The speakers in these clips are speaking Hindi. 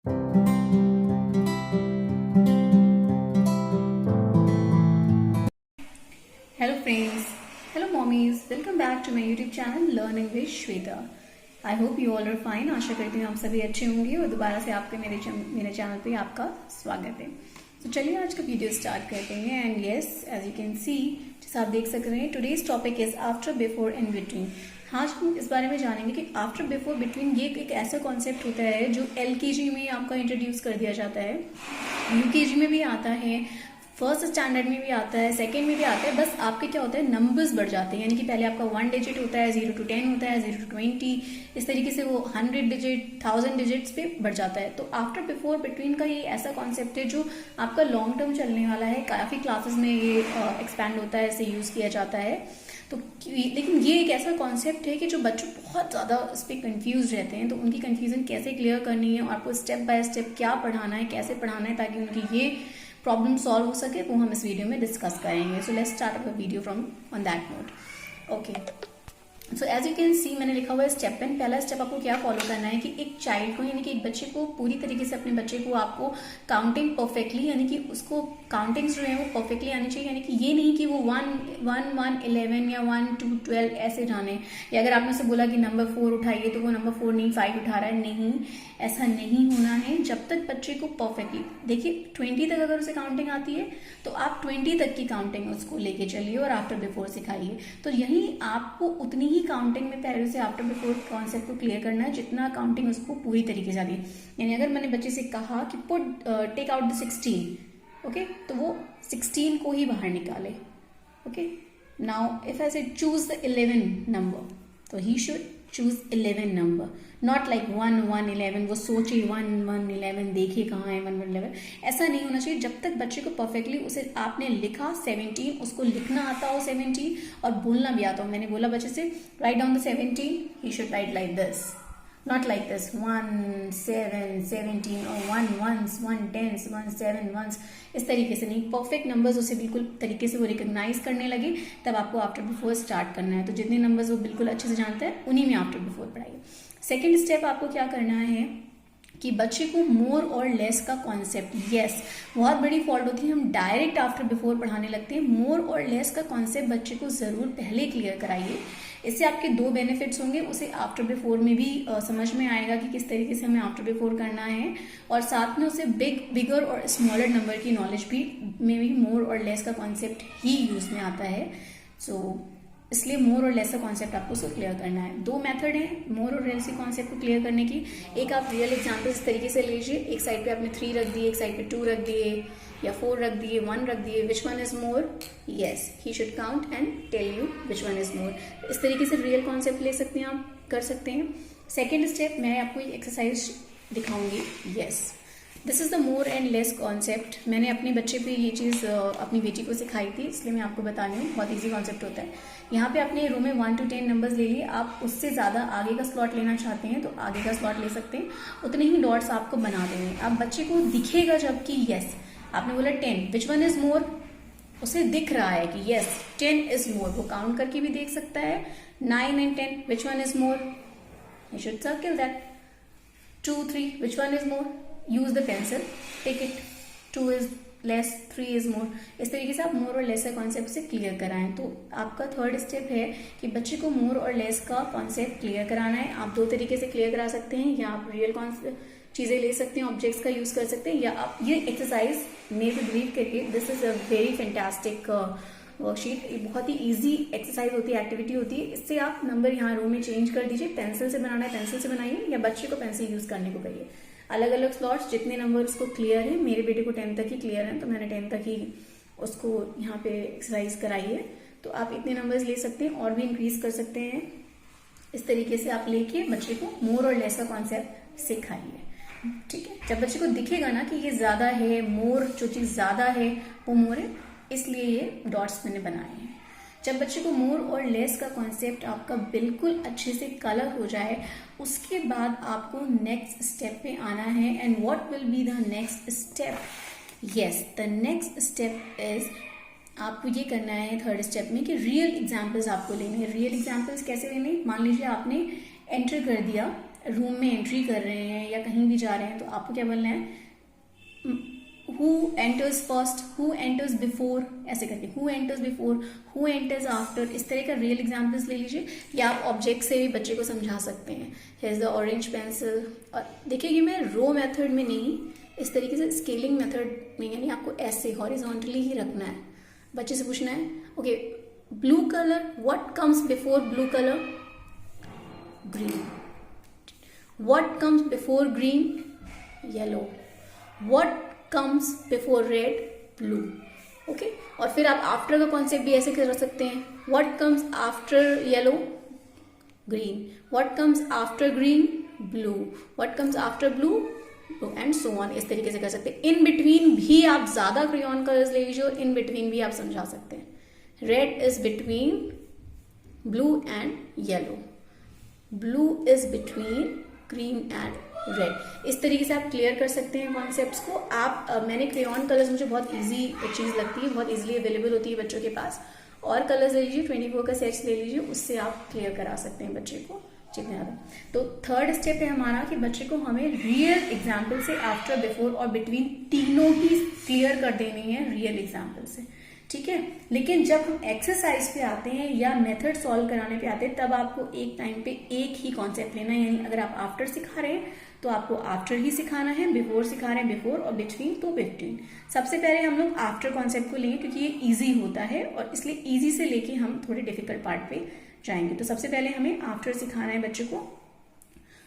Hello friends, hello mommies, welcome back to my YouTube channel Learning with Shweta. I hope you all are fine. आशा करती हूँ आप सभी अच्छे होंगे और दोबारा से आपके मेरे चैनल पे आपका स्वागत है। तो चलिए आज का वीडियो स्टार्ट करते हैं। And yes, as you can see, जैसा आप देख सक रहे हैं, today's topic is after, before and between. आज हम इस बारे में जानेंगे कि आफ्टर, बिफोर, बिटवीन ये एक ऐसा कॉन्सेप्ट होता है जो LKG में आपका इंट्रोड्यूस कर दिया जाता है, UKG में भी आता है, फर्स्ट स्टैंडर्ड में भी आता है, सेकंड में भी आता है। बस आपके क्या होता है, नंबर्स बढ़ जाते हैं। यानी कि पहले आपका 1 डिजिट होता है, 0 to 10 होता है, 0 to 20, इस तरीके से वो 100 डिजिट, 1000 डिजिट्स पे बढ़ जाता है। तो आफ्टर, बिफोर, बिटवीन का ये ऐसा कॉन्सेप्ट है जो आपका लॉन्ग टर्म चलने वाला है। काफी क्लासेस में ये एक्सपैंड होता है, इसे यूज किया जाता है। तो लेकिन ये एक ऐसा कॉन्सेप्ट है कि जो बच्चों बहुत ज़्यादा इस पर कंफ्यूज रहते हैं, तो उनकी कंफ्यूजन कैसे क्लियर करनी है और आपको स्टेप बाय स्टेप क्या पढ़ाना है, कैसे पढ़ाना है, ताकि उनकी ये प्रॉब्लम सॉल्व हो सके, वो हम इस वीडियो में डिस्कस करेंगे। So let's start our video from on that note. Okay, so as you can see, मैंने लिखा हुआ है स्टेप पेन। पहला स्टेप आपको क्या फॉलो करना है कि एक चाइल्ड को, यानी कि एक बच्चे को, पूरी तरीके से अपने बच्चे को आपको काउंटिंग परफेक्टली, यानी कि उसको काउंटिंग्स जो है वो परफेक्टली आनी चाहिए। यानी कि ये नहीं कि वो 1 11 या 1 2 12 ऐसे जाने, या अगर आपने उसे बोला कि नंबर 4 उठाइए तो वो नंबर 4 नहीं 5 उठा रहा है। नहीं, ऐसा नहीं होना है। जब तक बच्चे को परफेक्टली, देखिए 20 तक अगर उसे काउंटिंग आती है तो आप 20 तक की काउंटिंग उसको लेके चलिए और आफ्टर बिफोर सिखाइए। तो यही आपको उतनी ही काउंटिंग में पहले से आफ्टर बिफोर कॉन्सेप्ट को क्लियर करना है जितना काउंटिंग उसको पूरी तरीके से आती है। यानी अगर मैंने बच्चे से कहा कि put take out the 16, okay, तो वो 16 को ही बाहर निकाले। ओके, नाउ इफ आई से चूज द 11 नंबर, तो he should choose 11 number, not like 1 1 11। वो सोचे 1 1 11, देखिए कहाँ है 1 1 11। ऐसा नहीं होना चाहिए। जब तक बच्चे को परफेक्टली, उसे आपने लिखा 17, उसको लिखना आता हो 17 और बोलना भी आता हो। मैंने बोला बच्चे से write down the 17, he should write like this, not like this 1 7 17 और 1 1s 1 10s 1 7 1s, इस तरीके से नहीं। परफेक्ट नंबर्स उसे बिल्कुल तरीके से वो रिकॉग्नाइज करने लगे, तब आपको आफ्टर बिफोर स्टार्ट करना है। तो जितने नंबर्स वो बिल्कुल अच्छे से जानते हैं, उन्हीं में आफ्टर बिफोर पढ़ाइए। सेकेंड स्टेप आपको क्या करना है कि बच्चे को मोर और लेस का कॉन्सेप्ट, यस, बहुत बड़ी फॉल्ट होती है, हम डायरेक्ट आफ्टर बिफोर पढ़ाने लगते हैं। मोर और लेस का कॉन्सेप्ट बच्चे को जरूर पहले क्लियर कराइए। इससे आपके 2 बेनिफिट्स होंगे। उसे आफ्टर बिफोर में भी समझ में आएगा कि किस तरीके से हमें आफ्टर बिफोर करना है, और साथ में उसे बिगर और स्मॉलर नंबर की नॉलेज भी में भी मोर और लेस का कॉन्सेप्ट ही यूज में आता है। सो इसलिए मोर और लेस का कॉन्सेप्ट आपको उसको क्लियर करना है। 2 मेथड है मोर और लेस के कॉन्सेप्ट को क्लियर करने की। एक आप रियल एग्जाम्पल इस तरीके से लीजिए, एक साइड पे आपने 3 रख दिए, एक साइड पे 2 रख दिए, या 4 रख दिए, 1 रख दिए। Which one is more? Yes, he should count and tell you which one is more. इस तरीके से रियल कॉन्सेप्ट ले सकते हैं, आप कर सकते हैं। सेकेंड स्टेप, मैं आपको एक एक्सरसाइज दिखाऊंगी। Yes, this is the more and less concept. मैंने अपने बच्चे पे ये चीज़ अपनी बेटी को सिखाई थी, इसलिए मैं आपको बता रही हूँ। बहुत ईजी कॉन्सेप्ट होता है। यहाँ पे आपने रो में 1 to 10 नंबर्स ले लिए। आप उससे ज़्यादा आगे का स्लॉट लेना चाहते हैं तो आगे का स्लॉट ले सकते हैं। उतने ही डॉट्स आपको बना देंगे। अब बच्चे को दिखेगा जबकि यस, आपने बोला 10, विच वन इज मोर, उसे दिख रहा है कि यस 10 इज मोर, वो काउंट करके भी देख सकता है। 9 and 10, which one is more, you should circle that. 2 3, which one is more, use the pencil, take it. 2 is less, 3 is more. इस तरीके से आप मोर और लेस का कॉन्सेप्ट से क्लियर कराएं। तो आपका थर्ड स्टेप है कि बच्चे को मोर और लेस का कॉन्सेप्ट क्लियर कराना है। आप 2 तरीके से क्लियर करा सकते हैं, या आप रियल चीजें ले सकते हैं, ऑब्जेक्ट्स का यूज कर सकते हैं, या आप ये एक्सरसाइज मेरे पे बिलीव करके, this is a very fantastic worksheet. ये बहुत ही इजी एक्सरसाइज होती है, एक्टिविटी होती है। इससे आप नंबर यहाँ रो में चेंज कर दीजिए। पेंसिल से बनाना है पेंसिल से बनाइए, या बच्चे को पेंसिल यूज करने को कहिए। अलग अलग स्लॉट्स, जितने नंबर उसको क्लियर है। मेरे बेटे को 10 तक ही क्लियर है, तो मैंने 10 तक ही उसको यहाँ पे एक्सरसाइज कराई है। तो आप इतने नंबर्स ले सकते हैं, और भी इंक्रीज कर सकते हैं। इस तरीके से आप लेके बच्चे को मोर और लेस का कॉन्सेप्ट सिखाइए। ठीक है, जब बच्चे को दिखेगा ना कि ये ज्यादा है, मोर, जो चीज ज्यादा है वो मोर है, इसलिए ये डॉट्स मैंने बनाए हैं। जब बच्चे को मोर और लेस का कॉन्सेप्ट आपका बिल्कुल अच्छे से कलर हो जाए, उसके बाद आपको नेक्स्ट स्टेप पे आना है। And what will be the next step? Yes, the next step is, आपको ये करना है थर्ड स्टेप में कि रियल एग्जाम्पल्स आपको लेने हैं। रियल एग्जाम्पल्स कैसे लेने? मान लीजिए आपने एंटर कर दिया रूम में एंट्री कर रहे हैं या कहीं भी जा रहे हैं तो आपको क्या बोलना है, who enters first, who enters before, ऐसे करके who enters before, who enters after, इस तरह का रियल एग्जाम्पल्स ले लीजिए। या आप ऑब्जेक्ट से भी बच्चे को समझा सकते हैं, हेयर द ऑरेंज पेंसिल। और देखिए कि मैं रो मेथड में नहीं, इस तरीके से स्केलिंग मेथड में, यानी आपको ऐसे हॉरिजॉन्टली ही रखना है। बच्चे से पूछना है, okay blue colour, what comes before blue colour, green. What comes before green, yellow. What comes before red, blue. Okay, और फिर आप आफ्टर का कॉन्सेप्ट भी ऐसे कर सकते हैं, what comes after yellow, green. What comes after green, blue. What comes after blue, and so on. इस तरीके से कर सकते हैं। इन बिटवीन भी आप ज्यादा क्रेयॉन कलर्स ले लीजिए और इन बिटवीन भी आप समझा सकते हैं। Red is between blue and yellow, blue is between green and red. इस तरीके से आप क्लियर कर सकते हैं कॉन्सेप्ट्स को। आप मैंने क्रेयॉन कलर्स मुझे बहुत इजी चीज लगती है, बहुत इजीली अवेलेबल होती है बच्चों के पास। और कलर्स ले लीजिए, 24 का सेट्स ले लीजिए, उससे आप क्लियर करा सकते हैं बच्चे को जितने ज़्यादा। तो थर्ड स्टेप है हमारा कि बच्चे को हमें रियल एग्जाम्पल से आफ्टर, बिफोर और बिटवीन तीनों ही क्लियर कर देनी है रियल एग्जाम्पल से, ठीक है। लेकिन जब हम एक्सरसाइज पे आते हैं या मेथड सॉल्व कराने पे आते हैं तब आपको एक टाइम पे एक ही कॉन्सेप्ट लेना है। यानी अगर आप आफ्टर सिखा रहे हैं तो आपको आफ्टर ही सिखाना है, बिफोर सिखा रहे हैं बिफोर, और बिटवीन तो बिटवीन। सबसे पहले हम लोग आफ्टर कॉन्सेप्ट को लेंगे क्योंकि ये इजी होता है और इसलिए इजी से लेके हम थोड़े डिफिकल्ट पार्ट पे जाएंगे। तो सबसे पहले हमें आफ्टर सिखाना है बच्चे को।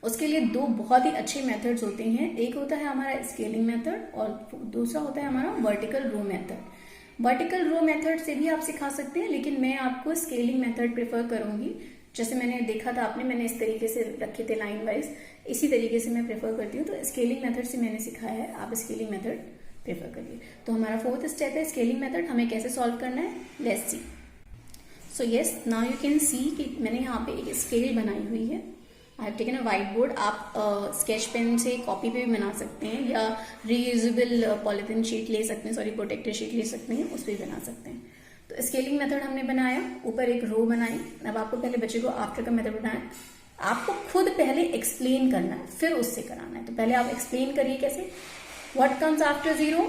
उसके लिए दो बहुत ही अच्छे मेथड्स होते हैं। एक होता है हमारा स्केलिंग मेथड और दूसरा होता है हमारा वर्टिकल रो मेथड। वर्टिकल रो मेथड से भी आप सिखा सकते हैं, लेकिन मैं आपको स्केलिंग मेथड प्रेफर करूंगी। जैसे मैंने देखा था आपने, मैंने इस तरीके से रखे थे लाइन वाइज, इसी तरीके से मैं प्रेफर करती हूँ। तो स्केलिंग मेथड से मैंने सिखाया है, आप स्केलिंग मेथड प्रेफर करिए। तो हमारा फोर्थ स्टेप है स्केलिंग मेथड। हमें कैसे सॉल्व करना है, let's see. So yes, now you can सी कि मैंने यहाँ पे एक स्केल बनाई हुई है। I have taken a white board. आप स्केच पेन से कॉपी पे भी बना सकते हैं या रीयूजेबल पॉलिथीन शीट ले सकते हैं, सॉरी प्रोटेक्टेड शीट ले सकते हैं, उस पर भी बना सकते हैं। तो स्केलिंग मेथड हमने बनाया, ऊपर एक रो बनाई। अब आपको पहले बच्चे को आफ्टर का मेथड बनाना है। आपको खुद पहले एक्सप्लेन करना है, फिर उससे कराना है। तो पहले आप एक्सप्लेन करिए कैसे। What comes after 0,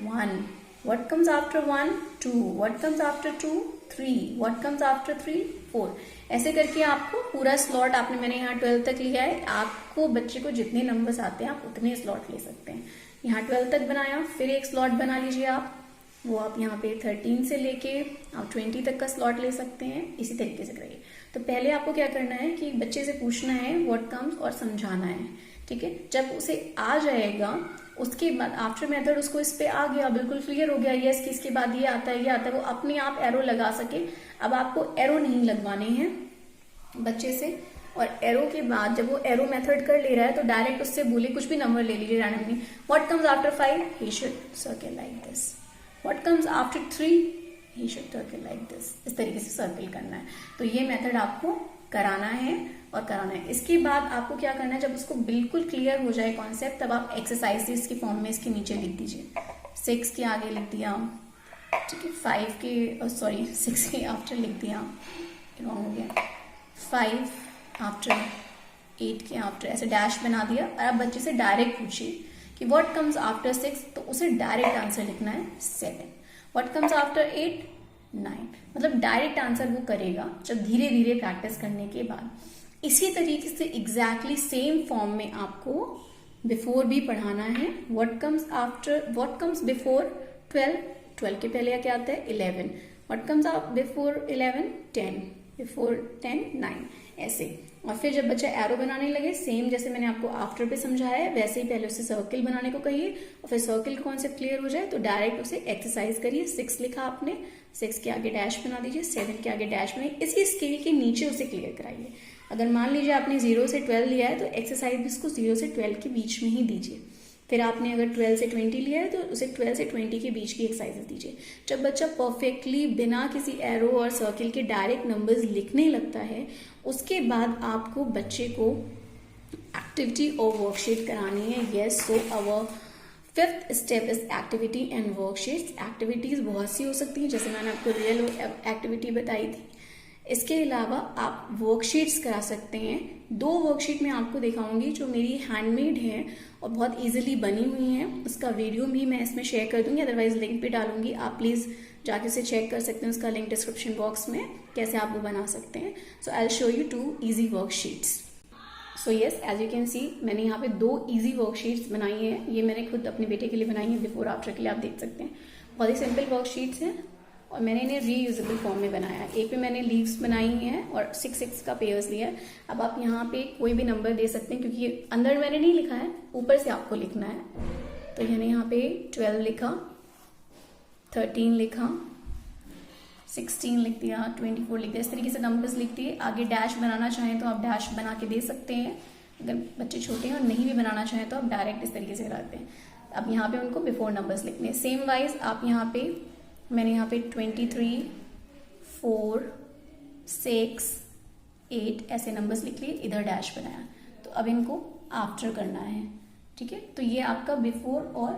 1। What comes after 1, 2. What comes after 2, 3. What comes after 3, 4. ऐसे करके आपको पूरा स्लॉट, आपने मैंने यहाँ 12 तक लिया है, आपको बच्चे को जितने नंबर्स आते हैं आप उतने स्लॉट ले सकते हैं। यहाँ 12 तक बनाया, फिर एक स्लॉट बना लीजिए आप, वो आप यहाँ पे 13 से लेके आप 20 तक का स्लॉट ले सकते हैं। इसी तरीके से करिए। तो पहले आपको क्या करना है कि बच्चे से पूछना है व्हाट कम्स और समझाना है, ठीक है। जब उसे आ जाएगा उसके बाद आफ्टर मेथड उसको इस पे आ गया, बिल्कुल क्लियर हो गया, यस कि इसके बाद ये आता है, ये आता है, वो अपने आप एरो लगा सके। अब आपको एरो नहीं लगवाने हैं बच्चे से, और एरो के बाद जब वो एरो मेथड कर ले रहा है तो डायरेक्ट उससे बोले, कुछ भी नंबर ले लीजिए randomly. What comes after 5, he should circle like this. What comes after 3, he should circle like this. इस तरीके से सर्कल करना है। तो ये मेथड आपको कराना है और कराना है। इसके बाद आपको क्या करना है, जब उसको बिल्कुल क्लियर हो जाए कॉन्सेप्ट, तब आप एक्सरसाइजेस के फॉर्म में इसके नीचे लिख दीजिए। 6 के आगे लिख दिया, ठीक है। 5 के, सॉरी 6 के आफ्टर लिख दिया, रॉन्ग हो गया। 5 आफ्टर, 8 के आफ्टर, ऐसे डैश बना दिया। और आप बच्चे से डायरेक्ट पूछिए कि व्हाट कम्स आफ्टर 6, तो उसे डायरेक्ट आंसर लिखना है 7। What comes after 8, 9। मतलब डायरेक्ट आंसर वो करेगा जब धीरे धीरे प्रैक्टिस करने के बाद। इसी तरीके से एग्जैक्टली सेम फॉर्म में आपको बिफोर भी पढ़ाना है। व्हाट कम्स बिफोर 12, 12 के पहले क्या आता है 11। व्हाट कम्स बिफोर 11, 10, बिफोर 10, 9, ऐसे। और फिर जब बच्चा एरो बनाने लगे, सेम जैसे मैंने आपको आफ्टर पे समझाया है वैसे ही पहले उसे सर्किल बनाने को कहिए, और फिर सर्किल का कॉन्सेप्ट क्लियर हो जाए तो डायरेक्ट उसे एक्सरसाइज करिए। 6 लिखा आपने, 6 के आगे डैश बना दीजिए, 7 के आगे डैश बनाइए। इसी स्केल के नीचे उसे क्लियर कराइए। अगर मान लीजिए आपने 0 से 12 लिया है तो एक्सरसाइज भी उसको 0 से 12 के बीच में ही दीजिए। फिर आपने अगर 12 से 20 लिया है तो उसे 12 से 20 के बीच की एक्सरसाइजेस दीजिए। जब बच्चा परफेक्टली बिना किसी एरो और सर्किल के डायरेक्ट नंबर्स लिखने लगता है, उसके बाद आपको बच्चे को एक्टिविटी और वर्कशीट करानी है। Yes, so our 5th step is activity and worksheets. Activities बहुत सी हो सकती हैं, जैसे मैंने आपको रियल एक्टिविटी बताई थी। इसके अलावा आप वर्कशीट्स करा सकते हैं। 2 वर्कशीट मैं आपको दिखाऊंगी जो मेरी हैंडमेड है और बहुत इजीली बनी हुई हैं। उसका वीडियो भी मैं इसमें शेयर कर दूंगी, अदरवाइज लिंक भी डालूंगी, आप प्लीज जाके उसे चेक कर सकते हैं। उसका लिंक डिस्क्रिप्शन बॉक्स में कैसे आप वो बना सकते हैं। So I will show you 2 easy worksheets. So yes, as you can see मैंने यहाँ पे 2 इजी वर्कशीट्स बनाई हैं। ये मैंने खुद अपने बेटे के लिए बनाई है, बिफोर आफ्टर के लिए आप देख सकते हैं। बहुत ही सिंपल वर्कशीट्स हैं और मैंने इन्हें रीयूजेबल फॉर्म में बनाया है। एक पे मैंने लीव्स बनाई हैं और 6 का पेयर्स लिया है। अब आप यहाँ पे कोई भी नंबर दे सकते हैं, क्योंकि ये अंदर मैंने नहीं लिखा है, ऊपर से आपको लिखना है। तो मैंने यहाँ पे 12 लिखा, 13 लिखा, 16 लिख दिया, 24 लिख दिया। इस तरीके से नंबर्स लिख दिए। आगे डैश बनाना चाहें तो आप डैश बना के दे सकते हैं, अगर बच्चे छोटे हैं और नहीं भी बनाना चाहें तो आप डायरेक्ट इस तरीके से लगाते हैं। अब यहाँ पे उनको बिफोर नंबर्स लिखने हैं। सेम वाइज आप यहाँ पे, मैंने यहाँ पे 23, 4, 6, 8 ऐसे नंबर्स लिख लिए, इधर डैश बनाया। तो अब इनको आफ्टर करना है, ठीक है। तो ये आपका बिफोर और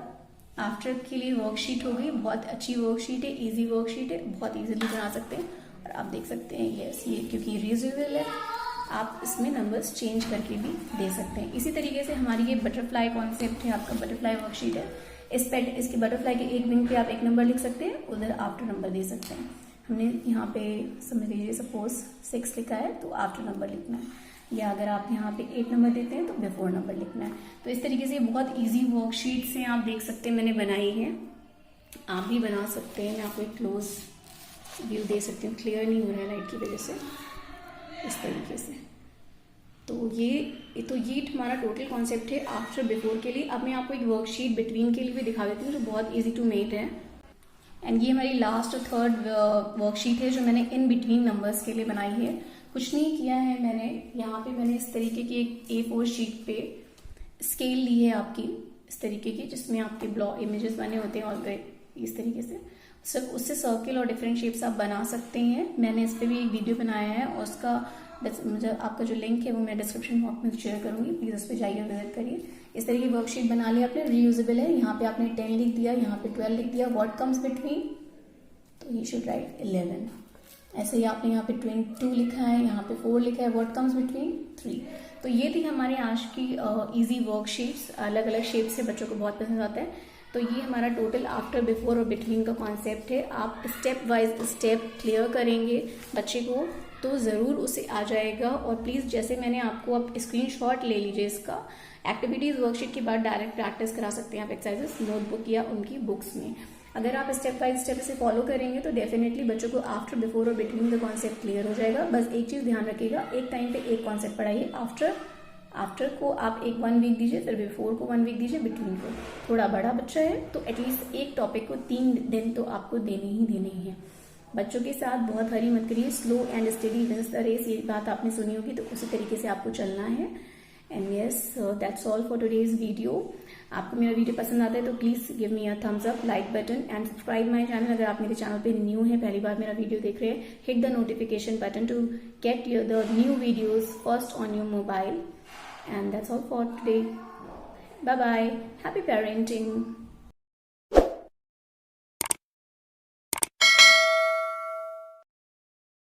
आफ्टर के लिए वर्कशीट हो गई। बहुत अच्छी वर्कशीट है, इजी वर्कशीट है, बहुत इजीली बना सकते हैं। और आप देख सकते हैं यस, ये क्योंकि रीयूजेबल है, आप इसमें नंबर्स चेंज करके भी दे सकते हैं। इसी तरीके से हमारी ये बटरफ्लाई कॉन्सेप्ट है, आपका बटरफ्लाई वर्कशीट है। इसके बटरफ्लाई के एक विंग पे आप एक नंबर लिख सकते हैं, उधर आफ्टर नंबर दे सकते हैं। हमने यहाँ पे समझ लीजिए सपोज 6 लिखा है तो आफ्टर नंबर लिखना है, या अगर आप यहाँ पे 8 नंबर देते हैं तो बिफोर नंबर लिखना है। तो इस तरीके से बहुत इजी वर्कशीट्स हैं, आप देख सकते हैं मैंने बनाई है, आप भी बना सकते हैं। मैं आपको एक क्लोज व्यू दे सकती हूँ, क्लियर नहीं हो रहा है लाइट की वजह से, इस तरीके से। तो ये हमारा टोटल कॉन्सेप्ट है आफ्टर बिफोर के लिए। अब मैं आपको एक वर्कशीट बिटवीन के लिए भी दिखा देती हूँ जो बहुत इजी टू मेक है। एंड ये हमारी लास्ट और थर्ड वर्कशीट है जो मैंने इन बिटवीन नंबर्स के लिए बनाई है। कुछ नहीं किया है मैंने, यहाँ पे मैंने इस तरीके की एक A4 शीट पे स्केल ली है आपकी, इस तरीके की, जिसमें आपके ब्लॉक इमेजेस बने होते हैं ऑलरेडी इस तरीके से। सिर्फ उससे सर्किल और डिफरेंट शेप्स आप बना सकते हैं। मैंने इस पर भी एक वीडियो बनाया है और उसका मुझे आपका जो लिंक है वो मैं डिस्क्रिप्शन बॉक्स में शेयर करूंगी, प्लीज उस पर जाइए विजिट करिए। इस तरह की वर्कशीट बना ली आपने, रीयूजेबल है। यहाँ पे आपने 10 लिख दिया, यहाँ पे 12 लिख दिया, व्हाट कम्स बिटवीन, तो यू शुड राइट 11। ऐसे ही आपने यहाँ पे 22 लिखा है, यहाँ पे 4 लिखा है, व्हाट कम्स बिटवीन 3। तो ये थी हमारे आज की इजी वर्कशीट्स, अलग अलग शेप से बच्चों को बहुत पसंद आता है। तो ये हमारा टोटल आफ्टर बिफोर और बिटवीन का कॉन्सेप्ट है। आप स्टेप वाइज स्टेप क्लियर करेंगे बच्चे को तो ज़रूर उसे आ जाएगा। और प्लीज़ जैसे मैंने आपको, आप स्क्रीनशॉट ले लीजिए इसका। एक्टिविटीज़ वर्कशीट के बाद डायरेक्ट प्रैक्टिस करा सकते हैं आप एक्सरसाइजेस नोटबुक या उनकी बुक्स में। अगर आप स्टेप बाय स्टेप इसे फॉलो करेंगे तो डेफिनेटली बच्चों को आफ्टर बिफोर और बिटवीन का कॉन्सेप्ट क्लियर हो जाएगा। बस एक चीज़ ध्यान रखिएगा, एक टाइम पे एक कॉन्सेप्ट पढ़ाइए। आफ्टर को आप 1 वीक दीजिए, फिर बिफोर को 1 वीक दीजिए, बिटवीन को। थोड़ा बड़ा बच्चा है तो एटलीस्ट एक टॉपिक को 3 दिन तो आपको देने ही है। बच्चों के साथ बहुत हरी मत करिए, slow and study wins the race, ये बात आपने सुनी होगी, तो उसी तरीके से आपको चलना है। And yes, that's all for today's video. आपको मेरा वीडियो पसंद आता है तो please give me a thumbs up, like button and subscribe my channel. अगर आप मेरे चैनल पे न्यू है, पहली बार मेरा वीडियो देख रहे हैं, hit the notification button to get the new videos first on your mobile. And that's all for today. Bye bye. Happy parenting.